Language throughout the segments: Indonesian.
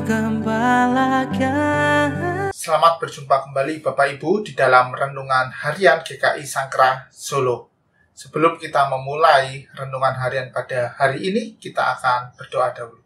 gembalakan. Selamat berjumpa kembali Bapak Ibu di dalam Renungan Harian GKI Sangkrah Solo. Sebelum kita memulai Renungan Harian pada hari ini, kita akan berdoa dahulu.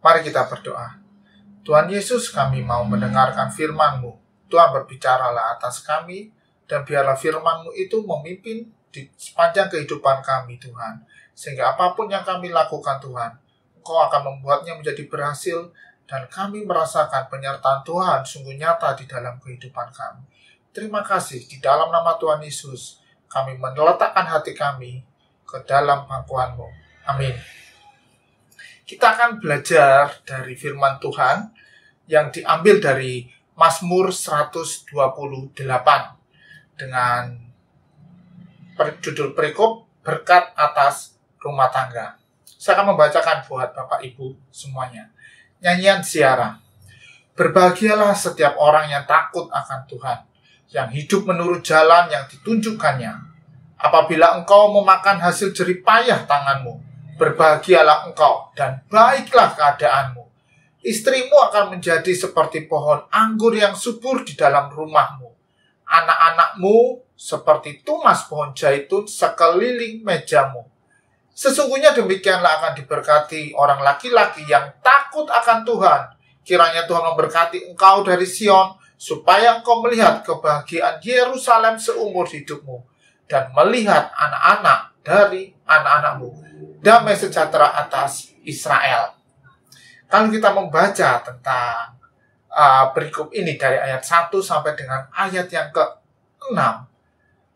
Mari kita berdoa. Tuhan Yesus, kami mau mendengarkan firman-Mu. Tuhan, berbicaralah atas kami, dan biarlah firman-Mu itu memimpin di sepanjang kehidupan kami, Tuhan. Sehingga apapun yang kami lakukan, Tuhan, Engkau akan membuatnya menjadi berhasil, dan kami merasakan penyertaan Tuhan sungguh nyata di dalam kehidupan kami. Terima kasih, di dalam nama Tuhan Yesus, kami meletakkan hati kami ke dalam pangkuan-Mu. Amin. Kita akan belajar dari firman Tuhan yang diambil dari Mazmur 128 dengan judul perikop berkat atas rumah tangga. Saya akan membacakan buat Bapak Ibu semuanya. Nyanyian Ziarah. Berbahagialah setiap orang yang takut akan Tuhan, yang hidup menurut jalan yang ditunjukkannya. Apabila engkau memakan hasil jerih payah tanganmu, berbahagialah engkau dan baiklah keadaanmu. Istrimu akan menjadi seperti pohon anggur yang subur di dalam rumahmu. Anak-anakmu seperti tunas pohon zaitun sekeliling mejamu. Sesungguhnya demikianlah akan diberkati orang laki-laki yang takut akan Tuhan. Kiranya Tuhan memberkati engkau dari Sion, supaya engkau melihat kebahagiaan Yerusalem seumur hidupmu, dan melihat anak-anak dari anak-anakmu. Damai sejahtera atas Israel. Kalau kita membaca tentang perikop ini dari ayat 1 sampai dengan ayat yang ke-6,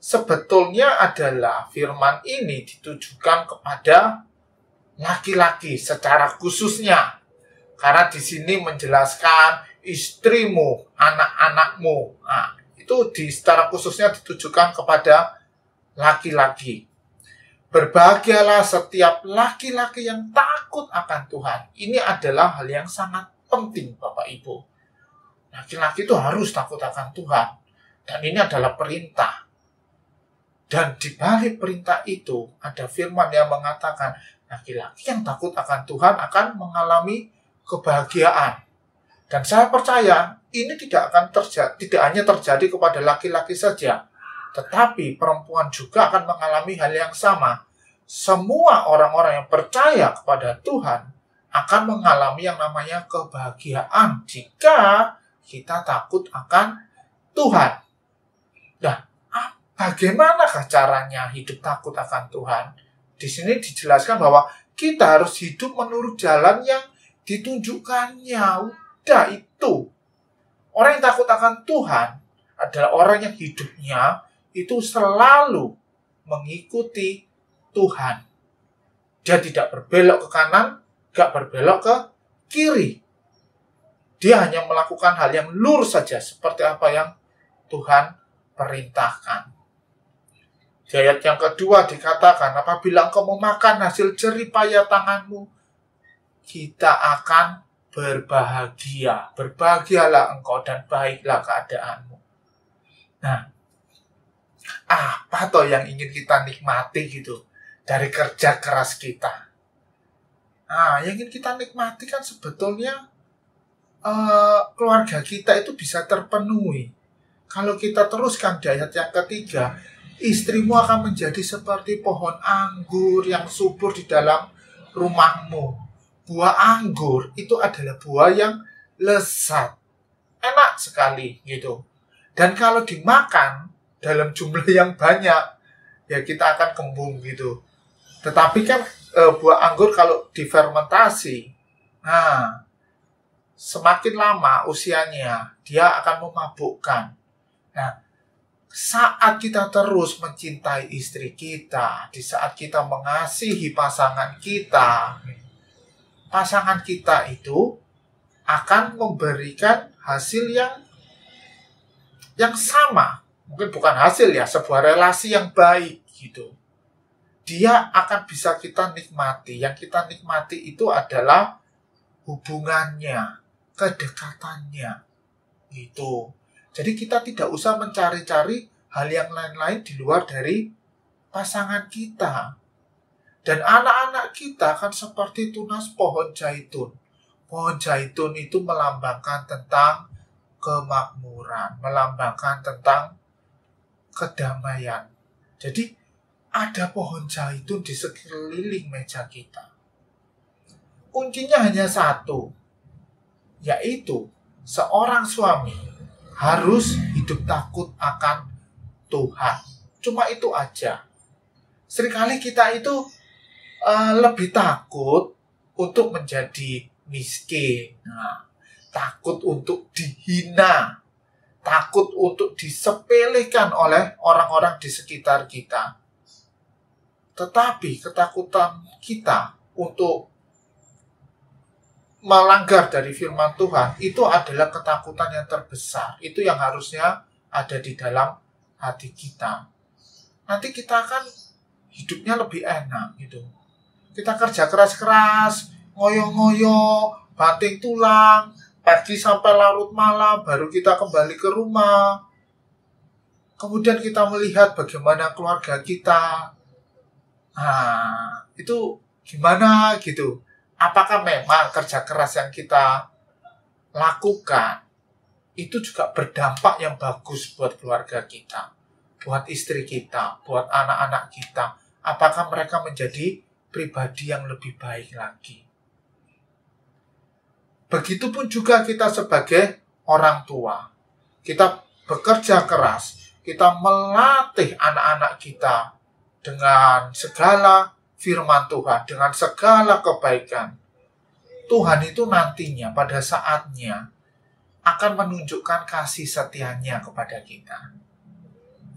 sebetulnya adalah firman ini ditujukan kepada laki-laki secara khususnya. Karena di sini menjelaskan istrimu, anak-anakmu. Nah, itu secara khususnya ditujukan kepada laki-laki. Berbahagialah setiap laki-laki yang takut akan Tuhan. Ini adalah hal yang sangat penting, Bapak Ibu. Laki-laki itu harus takut akan Tuhan. Dan ini adalah perintah. Dan di balik perintah itu ada firman yang mengatakan laki-laki yang takut akan Tuhan akan mengalami kebahagiaan. Dan saya percaya ini tidak hanya terjadi kepada laki-laki saja, tetapi perempuan juga akan mengalami hal yang sama. Semua orang-orang yang percaya kepada Tuhan akan mengalami yang namanya kebahagiaan jika kita takut akan Tuhan. Nah, bagaimanakah caranya hidup takut akan Tuhan? Di sini dijelaskan bahwa kita harus hidup menurut jalan yang ditunjukkannya. Udah itu. Orang yang takut akan Tuhan adalah orang yang hidupnya itu selalu mengikuti Tuhan. Dia tidak berbelok ke kanan, gak berbelok ke kiri. Dia hanya melakukan hal yang lurus saja, seperti apa yang Tuhan perintahkan. Di ayat yang kedua dikatakan, apabila engkau memakan hasil jerih payah tanganmu, kita akan berbahagia. Berbahagialah engkau dan baiklah keadaanmu. Nah, apa toh yang ingin kita nikmati gitu dari kerja keras kita? Nah, yang ingin kita nikmati kan sebetulnya keluarga kita itu bisa terpenuhi. Kalau kita teruskan di ayat yang ketiga, istrimu akan menjadi seperti pohon anggur yang subur di dalam rumahmu. Buah anggur itu adalah buah yang lezat, enak sekali gitu. Dan kalau dimakan dalam jumlah yang banyak, ya kita akan kembung gitu. Tetapi kan buah anggur kalau difermentasi, nah semakin lama usianya, dia akan memabukkan. Nah, saat kita terus mencintai istri kita, di saat kita mengasihi pasangan kita itu akan memberikan hasil yang sama. Mungkin bukan hasil ya, sebuah relasi yang baik gitu. Dia akan bisa kita nikmati. Yang kita nikmati itu adalah hubungannya, kedekatannya gitu. Jadi kita tidak usah mencari-cari hal yang lain-lain di luar dari pasangan kita. Dan anak-anak kita kan seperti tunas pohon zaitun. Pohon zaitun itu melambangkan tentang kemakmuran, melambangkan tentang kedamaian. Jadi ada pohon zaitun di sekeliling meja kita. Kuncinya hanya satu, yaitu seorang suami harus hidup takut akan Tuhan. Cuma itu aja. Seringkali kita itu lebih takut untuk menjadi miskin, takut untuk dihina, takut untuk disepelekan oleh orang-orang di sekitar kita. Tetapi ketakutan kita untuk melanggar dari firman Tuhan itu adalah ketakutan yang terbesar. Itu yang harusnya ada di dalam hati kita. Nanti kita akan hidupnya lebih enak gitu. Kita kerja keras-keras, ngoyo-ngoyo, banting tulang, pagi sampai larut malam, baru kita kembali ke rumah. Kemudian kita melihat bagaimana keluarga kita. Itu gimana gitu. Apakah memang kerja keras yang kita lakukan itu juga berdampak yang bagus buat keluarga kita, buat istri kita, buat anak-anak kita? Apakah mereka menjadi pribadi yang lebih baik lagi? Begitupun juga kita sebagai orang tua. Kita bekerja keras, kita melatih anak-anak kita dengan segala firman Tuhan, dengan segala kebaikan. Tuhan itu nantinya pada saatnya akan menunjukkan kasih setianya kepada kita.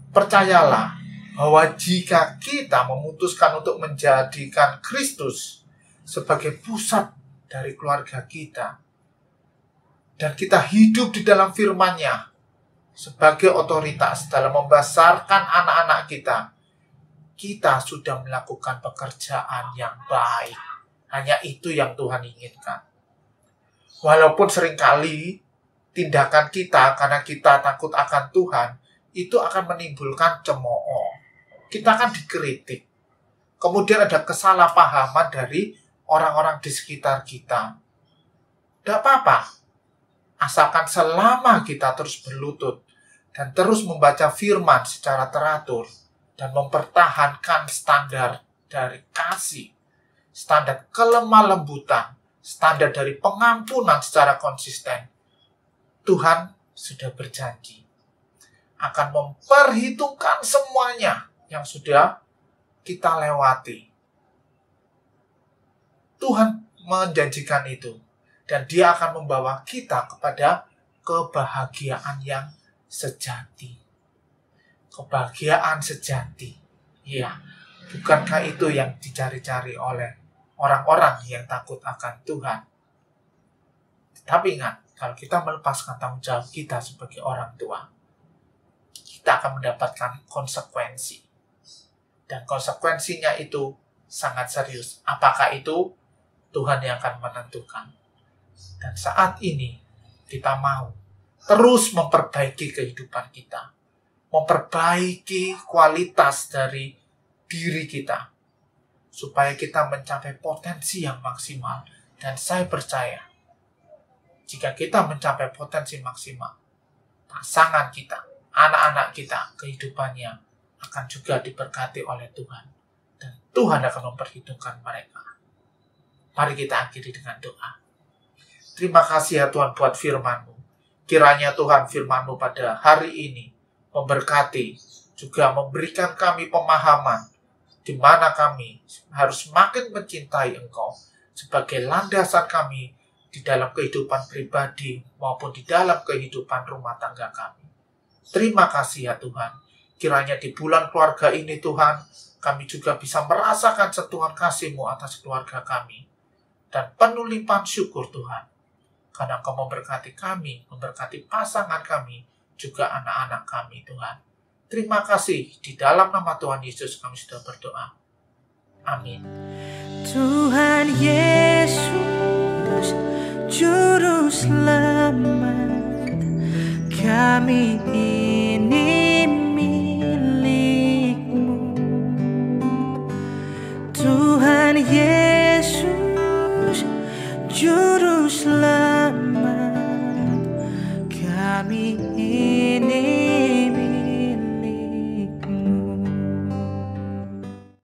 Percayalah bahwa jika kita memutuskan untuk menjadikan Kristus sebagai pusat dari keluarga kita, dan kita hidup di dalam firman-Nya sebagai otoritas dalam membesarkan anak-anak kita, kita sudah melakukan pekerjaan yang baik. Hanya itu yang Tuhan inginkan. Walaupun seringkali tindakan kita karena kita takut akan Tuhan, itu akan menimbulkan cemooh. Kita akan dikritik. Kemudian ada kesalahpahaman dari orang-orang di sekitar kita. Tidak apa-apa. Asalkan selama kita terus berlutut dan terus membaca firman secara teratur dan mempertahankan standar dari kasih, standar kelemah lembutan, standar dari pengampunan secara konsisten, Tuhan sudah berjanji akan memperhitungkan semuanya yang sudah kita lewati. Tuhan menjanjikan itu, dan Dia akan membawa kita kepada kebahagiaan yang sejati. Kebahagiaan sejati. Ya, bukankah itu yang dicari-cari oleh orang-orang yang takut akan Tuhan? Tapi ingat, kalau kita melepaskan tanggung jawab kita sebagai orang tua, kita akan mendapatkan konsekuensi. Dan konsekuensinya itu sangat serius. Apakah itu? Tuhan yang akan menentukan. Dan saat ini, kita mau terus memperbaiki kehidupan kita. Memperbaiki kualitas dari diri kita. Supaya kita mencapai potensi yang maksimal. Dan saya percaya, jika kita mencapai potensi maksimal, pasangan kita, anak-anak kita, kehidupannya akan juga diberkati oleh Tuhan. Dan Tuhan akan memperhitungkan mereka. Mari kita akhiri dengan doa. Terima kasih ya Tuhan buat firman-Mu. Kiranya Tuhan firman-Mu pada hari ini memberkati, juga memberikan kami pemahaman di mana kami harus makin mencintai Engkau sebagai landasan kami di dalam kehidupan pribadi maupun di dalam kehidupan rumah tangga kami. Terima kasih ya Tuhan. Kiranya di bulan keluarga ini Tuhan, kami juga bisa merasakan sentuhan kasih-Mu atas keluarga kami. Dan penuh limpahan syukur Tuhan. Karena Engkau memberkati kami, memberkati pasangan kami, juga anak-anak kami Tuhan. Terima kasih. Di dalam nama Tuhan Yesus kami sudah berdoa. Amin. Tuhan Yesus, Juru Selamat, kami ini milik-Mu. Tuhan Yesus, Juru Selamat kami ini